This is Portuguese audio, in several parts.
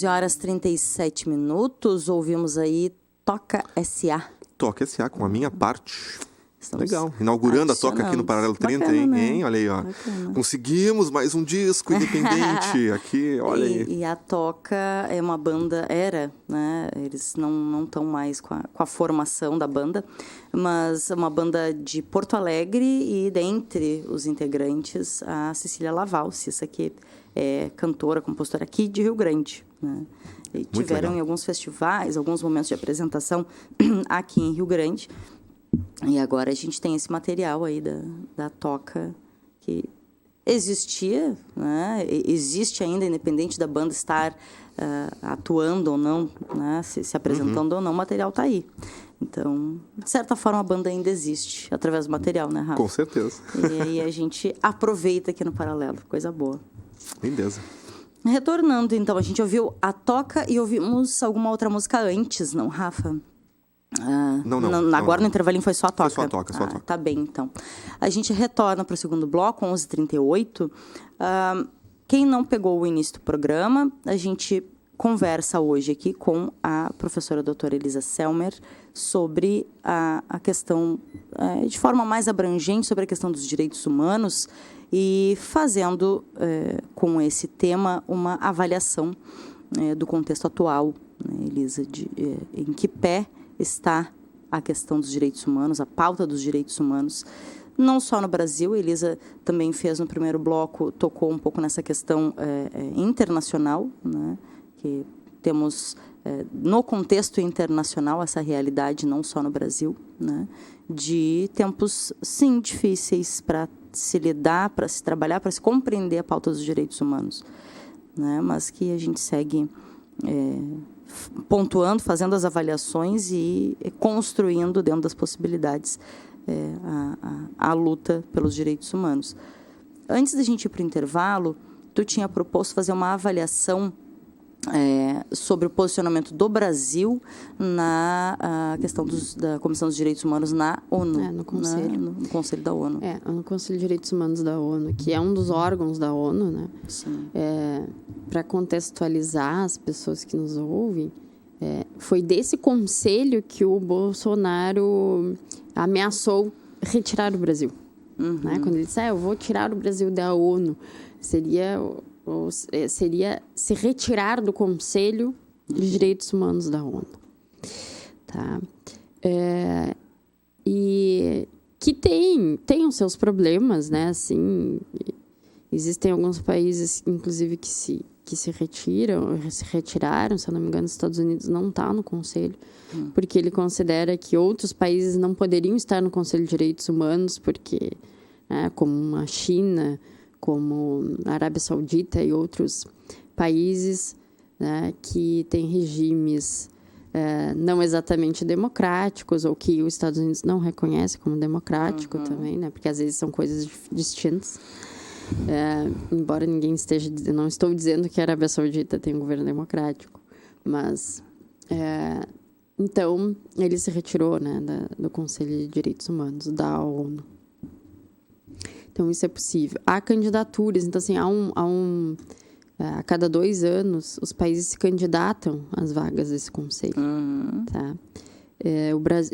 11h37, ouvimos aí Toca S.A. Toca S.A. com a minha parte. Legal. Inaugurando a Toca aqui no Paralelo 30, bacana, hein? Né? Hein? Olha aí, ó. Bacana. Conseguimos mais um disco independente aqui, olha aí. E a Toca é uma banda, era, né? Eles não estão mais com a formação da banda, mas é uma banda de Porto Alegre e dentre os integrantes a Cecília Lavalce, essa aqui é cantora, compositora aqui de Rio Grande, né? E tiveram em alguns festivais, alguns momentos de apresentação aqui em Rio Grande. E agora a gente tem esse material aí da Toca que existia, né? Existe ainda, independente da banda estar atuando ou não, né? Se apresentando ou não, o material está aí. Então, de certa forma, a banda ainda existe através do material, né, Rafa? Com certeza. E aí a gente aproveita aqui no Paralelo, coisa boa. Beleza. Retornando, então, a gente ouviu a Toca e ouvimos alguma outra música antes, não, Rafa? Agora no intervalinho foi só a Toca. Foi só a Toca. Tá bem, então. A gente retorna para o segundo bloco, 11h38. Quem não pegou o início do programa, a gente conversa hoje aqui com a professora doutora Elisa Selmer sobre a questão, de forma mais abrangente, sobre a questão dos direitos humanos e fazendo, com esse tema, uma avaliação do contexto atual, né, Elisa, em que pé está a questão dos direitos humanos, a pauta dos direitos humanos, não só no Brasil. A Elisa também fez no primeiro bloco, tocou um pouco nessa questão internacional, né, que temos, no contexto internacional, essa realidade, não só no Brasil, né, de tempos, sim, difíceis para se lidar, para se trabalhar, para se compreender a pauta dos direitos humanos, né, mas que a gente segue pontuando, fazendo as avaliações e construindo, dentro das possibilidades, a luta pelos direitos humanos. Antes da gente ir para o intervalo, tu tinha proposto fazer uma avaliação sobre o posicionamento do Brasil na questão da Comissão dos Direitos Humanos na ONU. No Conselho. No Conselho da ONU. No Conselho de Direitos Humanos da ONU, que é um dos órgãos da ONU, né? Sim. Para contextualizar as pessoas que nos ouvem, foi desse conselho que o Bolsonaro ameaçou retirar o Brasil. Uhum. Né? Quando ele disse, eu vou tirar o Brasil da ONU, seria se retirar do Conselho de Direitos Humanos da ONU. Tá? E que tem os seus problemas, né? Assim, existem alguns países, inclusive, que se retiraram, se eu não me engano, os Estados Unidos não está no Conselho, porque ele considera que outros países não poderiam estar no Conselho de Direitos Humanos, porque, como a China, como a Arábia Saudita e outros países, né, que têm regimes não exatamente democráticos, ou que os Estados Unidos não reconhece como democrático também, né, porque às vezes são coisas distintas. Embora ninguém não estou dizendo que a Arábia Saudita tem um governo democrático, mas então ele se retirou, né, do Conselho de Direitos Humanos da ONU. Então isso é possível. Há candidaturas, então assim, a cada 2 anos os países se candidatam às vagas desse conselho. Tá? O Brasil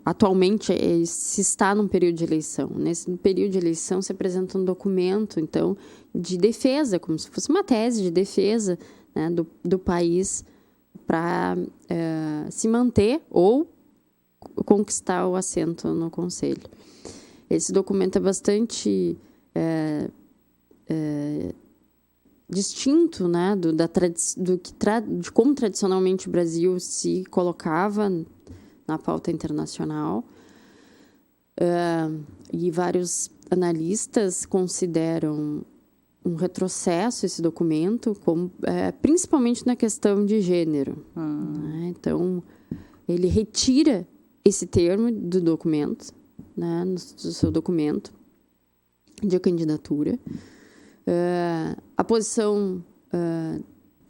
atualmente se está num período de eleição. Nesse período de eleição se apresenta um documento, então, de defesa, como se fosse uma tese de defesa, né, do país para se manter ou conquistar o assento no conselho. Esse documento é bastante distinto, né, de como tradicionalmente o Brasil se colocava na pauta internacional. E vários analistas consideram um retrocesso esse documento, principalmente na questão de gênero. Né? Então, ele retira esse termo do documento, né, do seu documento de candidatura. A posição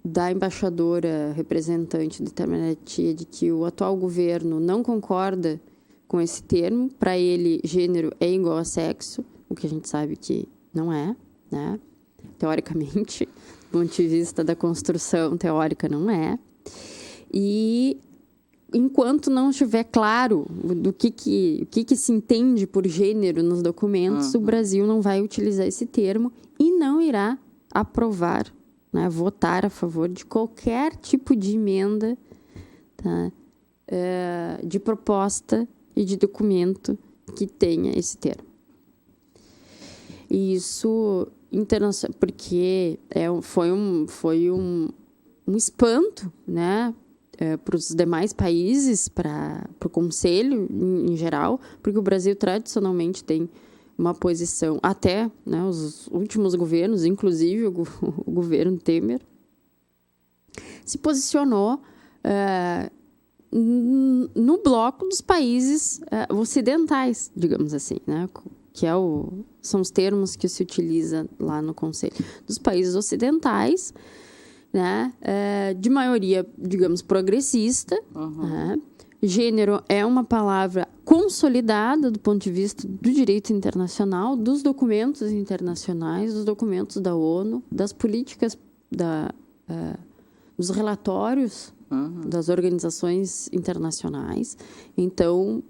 da embaixadora representante do Itamaraty é de que o atual governo não concorda com esse termo. Para ele, gênero é igual a sexo, o que a gente sabe que não é, né? Teoricamente, do ponto de vista da construção teórica, não é. E enquanto não estiver claro do que se entende por gênero nos documentos, o Brasil não vai utilizar esse termo e não irá aprovar, né, votar a favor de qualquer tipo de emenda, tá, de proposta e de documento que tenha esse termo. E isso porque foi um espanto, né, para os demais países, para o Conselho em geral, porque o Brasil tradicionalmente tem uma posição, até, né, os últimos governos, inclusive o governo Temer, se posicionou no bloco dos países ocidentais, digamos assim, né, são os termos que se utiliza lá no Conselho. Dos países ocidentais, né, de maioria, digamos, progressista, né? Gênero é uma palavra consolidada do ponto de vista do direito internacional, dos documentos internacionais, dos documentos da ONU, das políticas, dos relatórios das organizações internacionais. Então,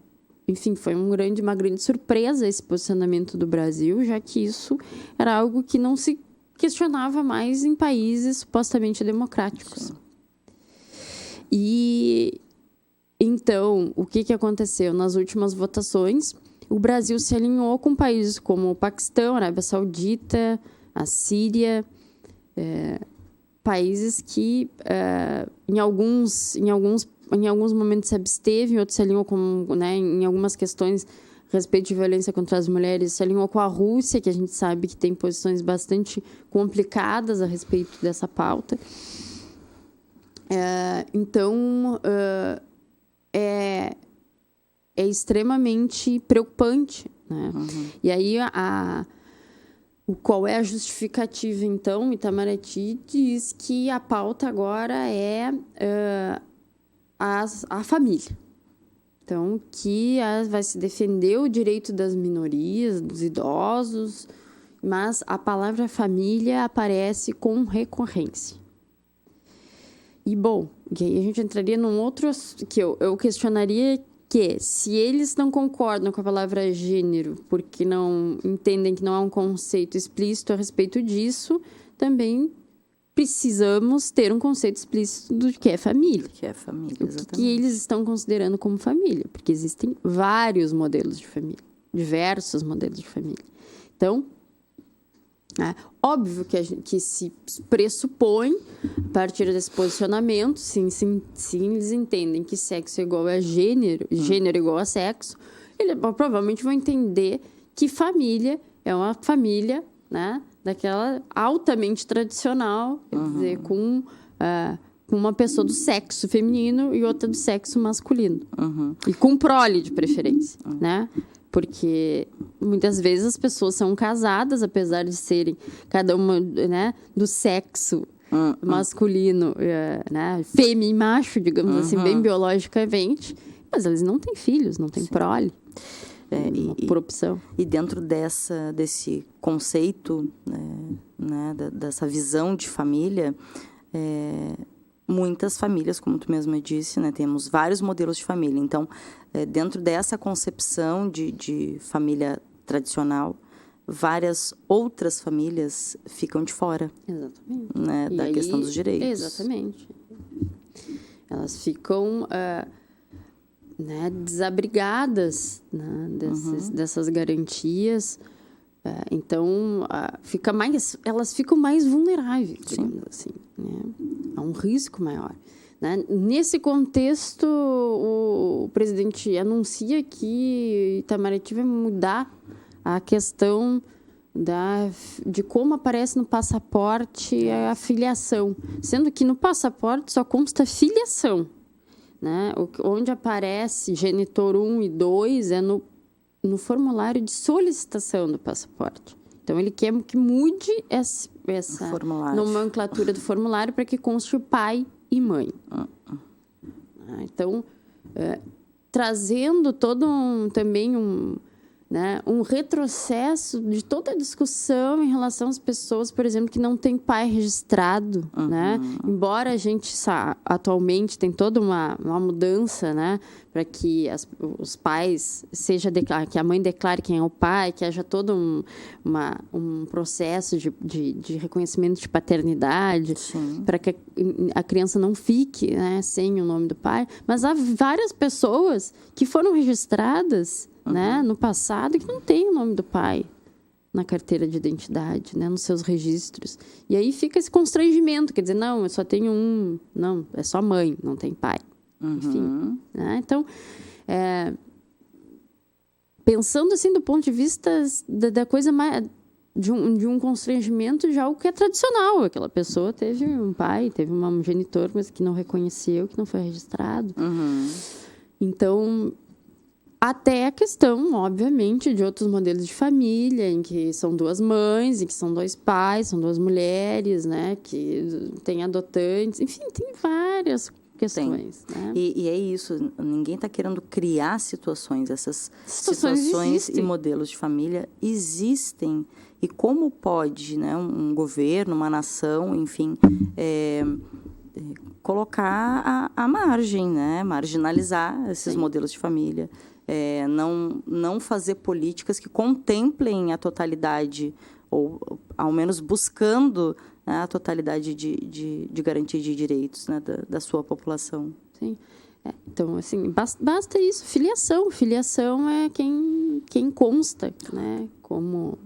enfim, foi uma grande surpresa esse posicionamento do Brasil, já que isso era algo que não se questionava mais em países supostamente democráticos. Sim. E então, o que aconteceu? Nas últimas votações, o Brasil se alinhou com países como o Paquistão, a Arábia Saudita, a Síria, países que em alguns momentos se absteve, em outros se alinhou com, né, em algumas questões a respeito de violência contra as mulheres, se alinhou com a Rússia, que a gente sabe que tem posições bastante complicadas a respeito dessa pauta. Então, é extremamente preocupante, né? E aí, qual é a justificativa, então? Itamaraty diz que a pauta agora é a família. Então, que vai se defender o direito das minorias, dos idosos, mas a palavra família aparece com recorrência. E, bom, que aí a gente entraria num outro que eu questionaria, que se eles não concordam com a palavra gênero, porque não entendem que não há um conceito explícito a respeito disso, também precisamos ter um conceito explícito do que é família. Que é família, exatamente. O que eles estão considerando como família, porque existem vários modelos de família, diversos modelos de família. Então, óbvio que se pressupõe, a partir desse posicionamento, sim, eles entendem que sexo é igual a gênero, gênero é igual a sexo, eles provavelmente vão entender que família é uma família, né, daquela altamente tradicional, quer dizer, com uma pessoa do sexo feminino e outra do sexo masculino. E com prole, de preferência, né? Porque muitas vezes as pessoas são casadas, apesar de serem cada uma, né, do sexo masculino, né, fêmea e macho, digamos assim, bem biologicamente, mas eles não têm filhos, não têm prole, por opção. E dentro desse conceito, né, dessa visão de família, muitas famílias, como tu mesma disse, né, temos vários modelos de família. Então, dentro dessa concepção de família tradicional, várias outras famílias ficam de fora. Exatamente. Né, da questão dos direitos. Exatamente. Elas ficam né, desabrigadas, né, dessas garantias. Então, elas ficam mais vulneráveis, digamos assim. Né? Há um risco maior. Né? Nesse contexto, o presidente anuncia que Itamaraty vai mudar a questão de como aparece no passaporte a filiação, sendo que no passaporte só consta filiação. Né? Onde aparece genitor 1 e 2 é no formulário de solicitação do passaporte. Então, ele quer que mude essa nomenclatura do formulário para que conste o pai e mãe. Então, trazendo todo um retrocesso de toda a discussão em relação às pessoas, por exemplo, que não têm pai registrado, né? Embora a gente atualmente tem toda uma mudança, né? Para que os pais que a mãe declare quem é o pai, que haja todo um processo de reconhecimento de paternidade, para que a criança não fique, né, sem o nome do pai. Mas há várias pessoas que foram registradas, né, no passado, que não tem o nome do pai na carteira de identidade, né, nos seus registros. E aí fica esse constrangimento, quer dizer, não, eu só tenho um... Não, é só mãe, não tem pai. Enfim, né? Então, pensando assim do ponto de vista da coisa mais... De um constrangimento de algo que é tradicional. Aquela pessoa teve um pai, teve um genitor, mas que não reconheceu, que não foi registrado. Então... Até a questão, obviamente, de outros modelos de família, em que são 2 mães, em que são 2 pais, são 2 mulheres, né? Que tem adotantes. Enfim, tem várias questões. Né? E é isso, ninguém está querendo criar situações. Essas situações e modelos de família existem. E como pode, né, um governo, uma nação, enfim, colocar à margem, né? Marginalizar esses modelos de família. Não fazer políticas que contemplem a totalidade, ou ao menos buscando, né, a totalidade de garantia de direitos, né, da sua população. Sim. Então, assim, basta isso, filiação. Filiação é quem consta, né, como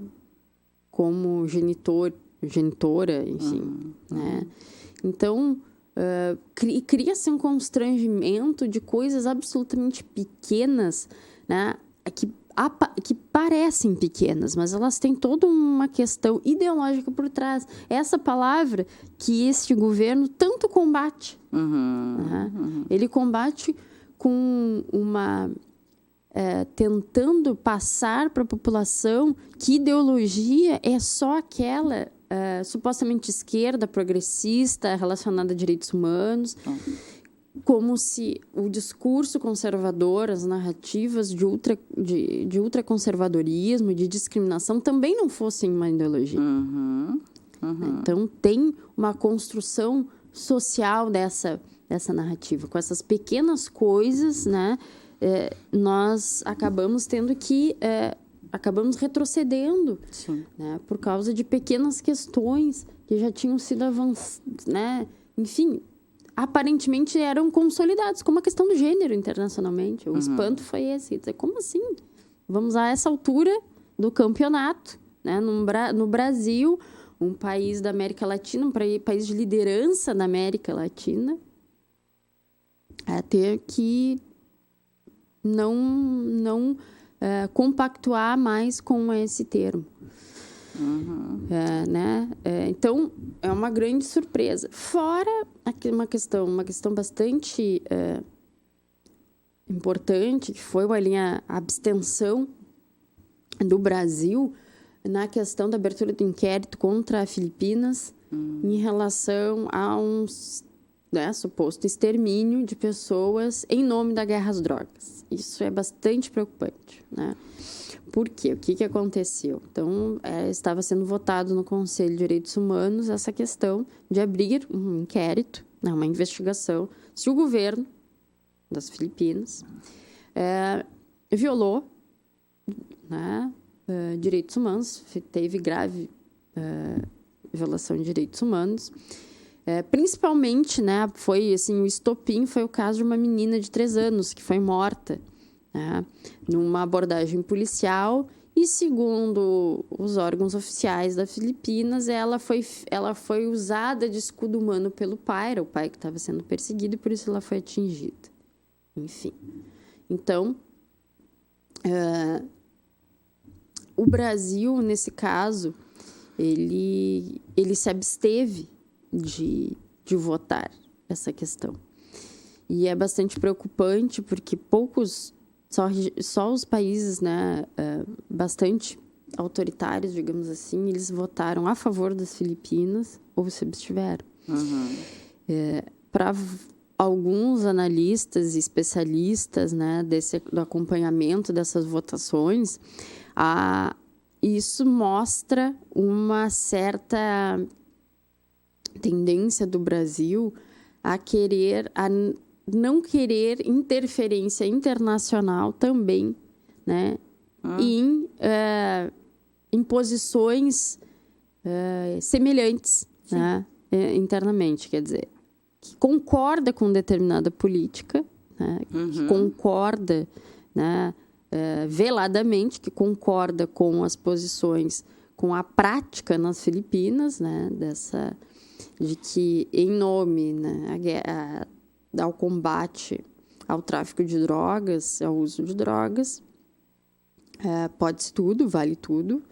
genitora, enfim. Né? Então, cria-se um constrangimento de coisas absolutamente pequenas, né, que parecem pequenas, mas elas têm toda uma questão ideológica por trás. Essa palavra que este governo tanto combate. Né? Ele combate com tentando passar para a população que ideologia é só aquela supostamente esquerda, progressista, relacionada a direitos humanos, como se o discurso conservador, as narrativas de ultraconservadorismo, de discriminação, também não fossem uma ideologia. Então, tem uma construção social dessa narrativa. Com essas pequenas coisas, né, nós acabamos tendo que... acabamos retrocedendo, né, por causa de pequenas questões que já tinham sido avançadas, né? Enfim, aparentemente eram consolidados, como a questão do gênero internacionalmente. O espanto foi esse. Dizer, como assim? Vamos a essa altura do campeonato, né, no Brasil, um país da América Latina, um país de liderança na América Latina, ter que não compactuar mais com esse termo. Né? Então, é uma grande surpresa. Fora aqui uma questão bastante importante, que foi a abstenção do Brasil na questão da abertura do inquérito contra as Filipinas em relação a suposto extermínio de pessoas em nome da guerra às drogas. Isso é bastante preocupante, né? Por quê? O que aconteceu? Então, estava sendo votado no Conselho de Direitos Humanos essa questão de abrir um inquérito, né, uma investigação, se o governo das Filipinas violou, né, direitos humanos, teve grave violação de direitos humanos. Principalmente, né, foi assim, o estopim foi o caso de uma menina de 3 anos que foi morta, né, numa abordagem policial, e segundo os órgãos oficiais das Filipinas, ela foi usada de escudo humano pelo pai, era o pai que estava sendo perseguido, e por isso ela foi atingida. Enfim. Então, o Brasil, nesse caso, ele se absteve de votar essa questão. E é bastante preocupante, porque só os países, né, bastante autoritários, digamos assim, eles votaram a favor das Filipinas ou se abstiveram. Para alguns analistas e especialistas, né, do acompanhamento dessas votações, isso mostra uma certa tendência do Brasil a não querer interferência internacional também, né, em posições semelhantes, né, internamente, quer dizer, que concorda com determinada política, né, que concorda, né, veladamente, que concorda com as posições, com a prática nas Filipinas, né, de que, em nome, né, ao combate ao tráfico de drogas, ao uso de drogas, pode-se tudo, vale tudo,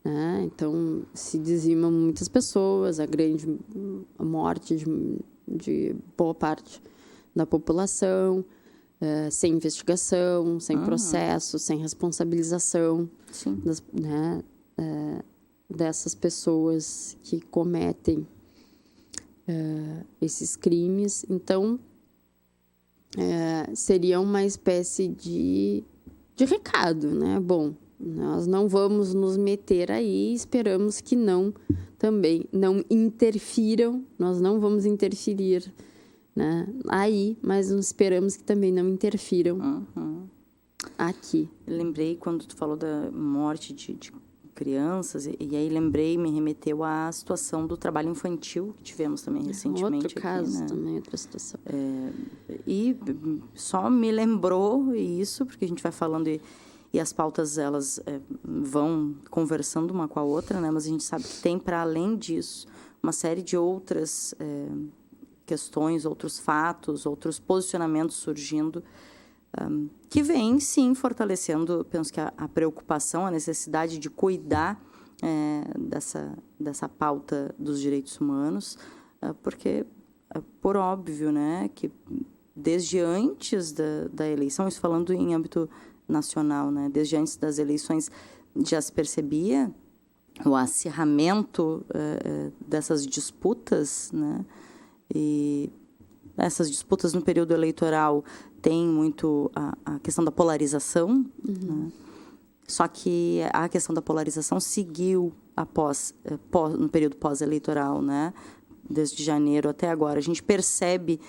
né? Então, se dizimam muitas pessoas, a morte de boa parte da população, sem investigação, sem processo, sem responsabilização dessas pessoas que cometem esses crimes. Então, seria uma espécie de recado, né? Bom, nós não vamos nos meter aí, esperamos que também não interfiram, nós não vamos interferir, né, aí, mas esperamos que também não interfiram aqui. Eu lembrei quando tu falou da morte de crianças, e aí me remeteu à situação do trabalho infantil que tivemos também recentemente. Outro caso aqui, né? Também, outra situação. E só me lembrou isso, porque a gente vai falando e as pautas, elas vão conversando uma com a outra, né? Mas a gente sabe que tem, para além disso, uma série de outras questões, outros fatos, outros posicionamentos surgindo, que vem, sim, fortalecendo, penso que a preocupação, a necessidade de cuidar dessa pauta dos direitos humanos, porque, por óbvio, né, que desde antes da eleição, isso falando em âmbito nacional, né, desde antes das eleições, já se percebia o acirramento dessas disputas, né, e essas disputas no período eleitoral tem muito a questão da polarização, né? Só que a questão da polarização seguiu no período pós-eleitoral, né? Desde janeiro até agora. A gente percebe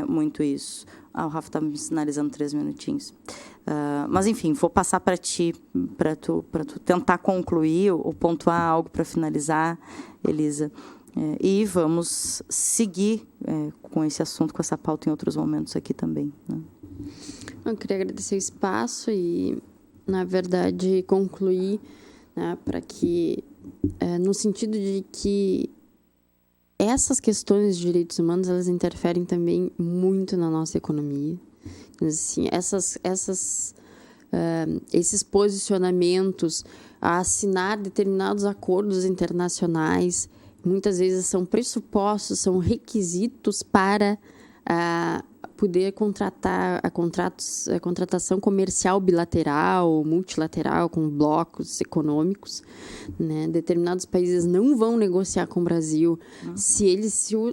muito isso. O Rafa está me sinalizando 3 minutinhos. Mas, enfim, vou passar para ti, para tu tentar concluir ou pontuar algo para finalizar, Elisa. E vamos seguir com esse assunto, com essa pauta em outros momentos aqui também, né? Eu queria agradecer o espaço e, na verdade, concluir, né, para que, no sentido de que essas questões de direitos humanos, elas interferem também muito na nossa economia. Então, assim, esses posicionamentos a assinar determinados acordos internacionais, muitas vezes são pressupostos, são requisitos para poder contratar a contratação comercial bilateral, multilateral, com blocos econômicos, né? Determinados países não vão negociar com o Brasil se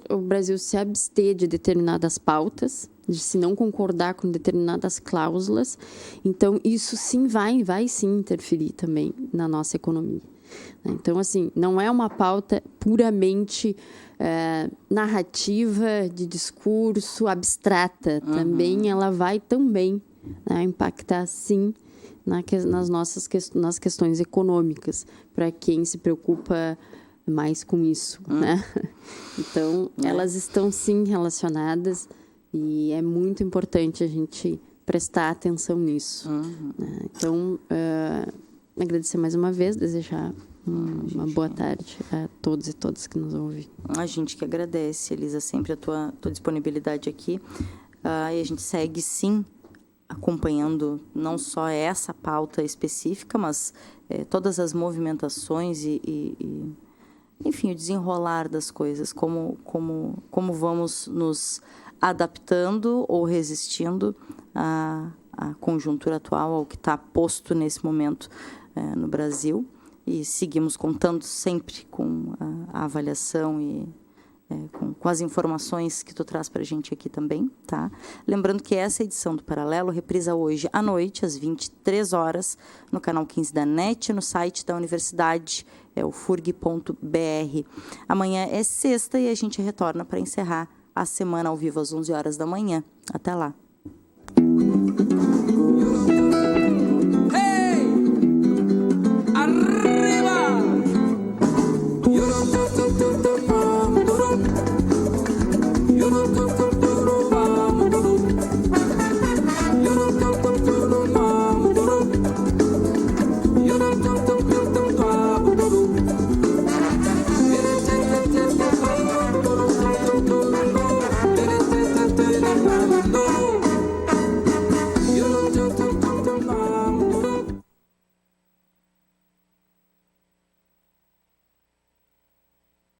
o Brasil se abster de determinadas pautas, se não concordar com determinadas cláusulas. Então, isso sim vai sim interferir também na nossa economia. Então, assim, não é uma pauta puramente narrativa, de discurso, abstrata. Também ela vai também, né, impactar, sim, nas questões econômicas, para quem se preocupa mais com isso, né? Então, elas estão, sim, relacionadas e é muito importante a gente prestar atenção nisso. Né? Então, agradecer mais uma vez, desejar uma boa tarde a todos e todas que nos ouvem. A gente que agradece, Elisa, sempre a tua disponibilidade aqui. E a gente segue, sim, acompanhando não só essa pauta específica, mas todas as movimentações enfim, o desenrolar das coisas, como vamos nos adaptando ou resistindo à conjuntura atual, ao que está posto nesse momento no Brasil. E seguimos contando sempre com a avaliação e com as informações que tu traz para a gente aqui também, tá? Lembrando que essa edição do Paralelo reprisa hoje à noite, às 23 horas, no canal 15 da NET, no site da universidade, o furg.br. Amanhã é sexta e a gente retorna para encerrar a semana ao vivo às 11 horas da manhã. Até lá!